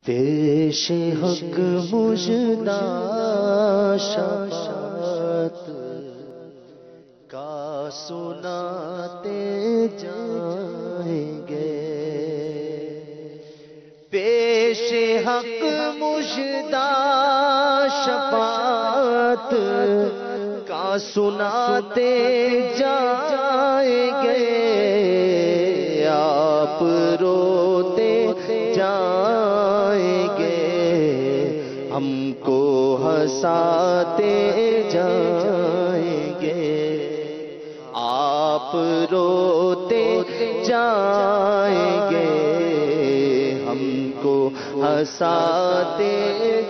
پیش حق مژدہ شفاعت کا سناتے جائیں گے، پیش حق مژدہ شفاعت کا سناتے جائیں گے، آپ روتے جائیں گے، ہم کو ہنساتے جائیں گے، آپ روتے جائیں گے، ہم کو ہنساتے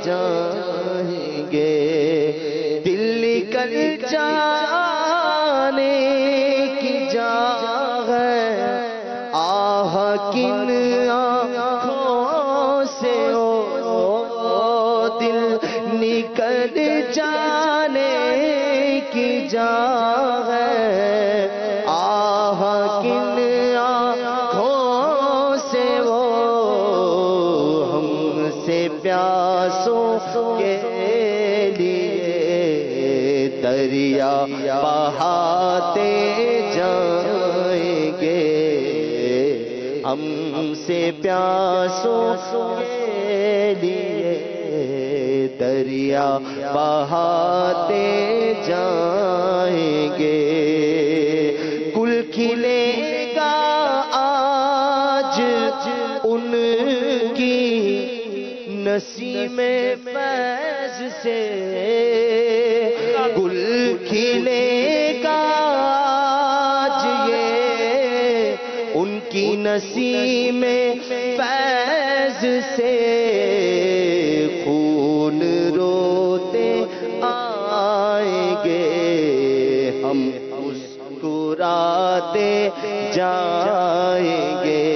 جائیں گے، دل نکل جانے کی جا ہے، آہ کن آنکھوں سے دل نکل جانے کی جا ہے، آہ کن آنکھوں سے ہم سے پیاسوں کے لیے دریا بہاتے جائیں گے، ہم سے پیاسوں کے لیے دریا بہاتے جائیں گے، گل کھلے گا آج ان کی نسیم فیض سے، گل کھلے گا آج یہ ان کی نسیم فیض سے، خون روتے آئیں گے، ہم مسکراتے جائیں گے،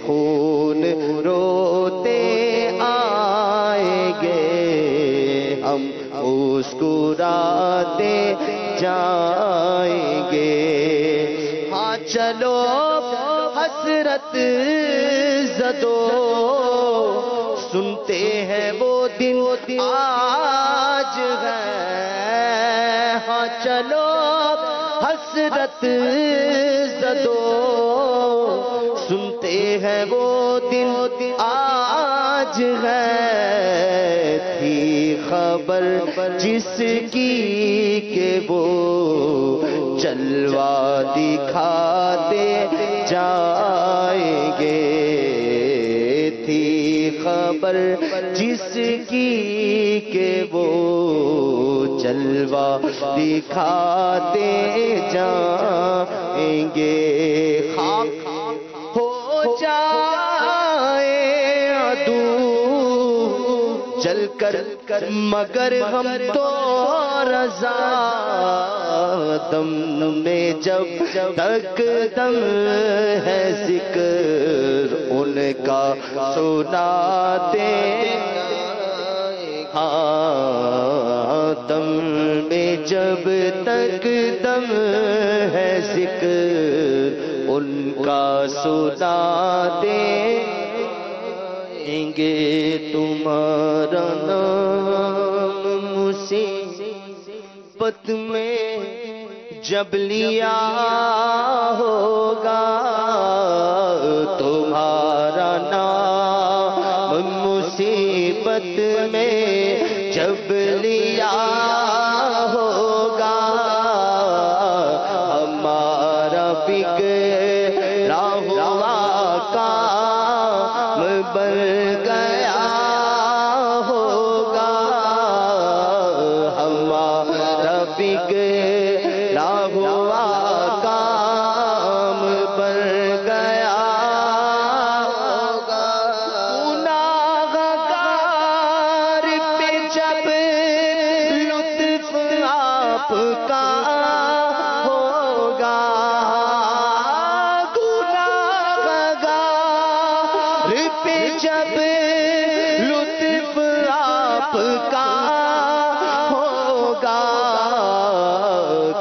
خون روتے آئیں گے، ہم مسکراتے جائیں گے، ہاں چلو حسرت زدو سنتے ہیں وہ دن آج ہے، ہاں چلو حسرت زدو سنتے ہیں وہ دن آج ہے، تھی خبر جس کی کہ وہ جلوہ دکھاتے جائیں گے، تھی خبر جس کی کہ وہ جلوہ دکھاتے جائیں گے، خاک ہو جائے عدو جل کر مگر ہم تو رضا، دم میں جب تک دم ہے ذکر ان کا سناتے، ہاں دم میں جب تک دم ہے ذکر ان کا سناتے گے، تمہارا نام مصیبت میں جب لیا ہوگا، تمہارا نام مصیبت میں جب لیا ہوگا، ہمارا بگڑا ہوا کام بن گیا ہوگا، ہمارا بگڑا ہوا کام بن گیا ہوگا، گناہگار پہ جب لطف آپ کا ہوگا، گناہگار پہ جب لطف آپ کا ہوگا،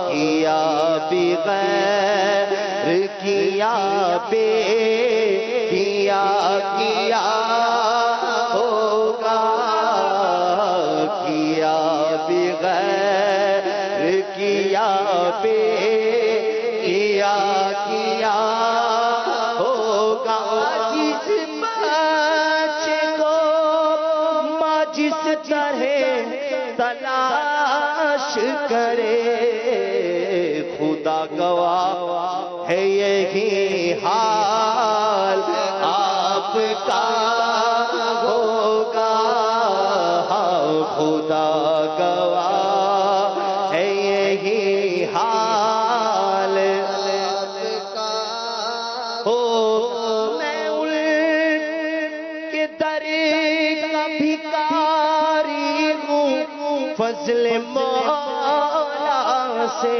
کیا بغیر کیا بے کیا کیا بے کیا کیا ہوگا جس بچے کو ماں جس طرح تلاش کرے خدا گواہ ہے یہی حال آپ کا ہوگا خدا گواہ ہے یہی حال آپ کا ہو میں ان کے در کا بھکاری ہوں فضل مولا سے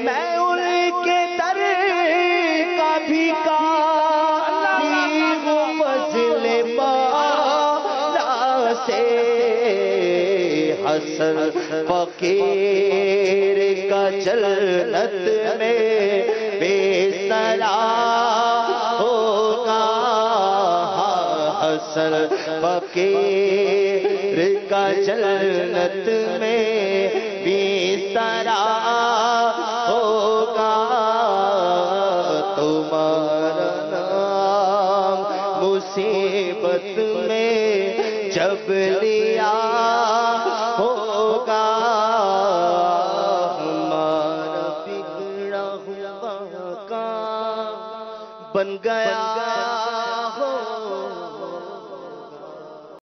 میں ان کے در کا بھکاری ہوں فضل مولا سے حسن فقیر کا جنت میں بے سرا ہوگا حسن فقیر کا جنت میں بے سرا ہوگا تمہارا نام مصیبت میں جب لیا ہوگا ہمارا بگڑا ہوا کام بن گیا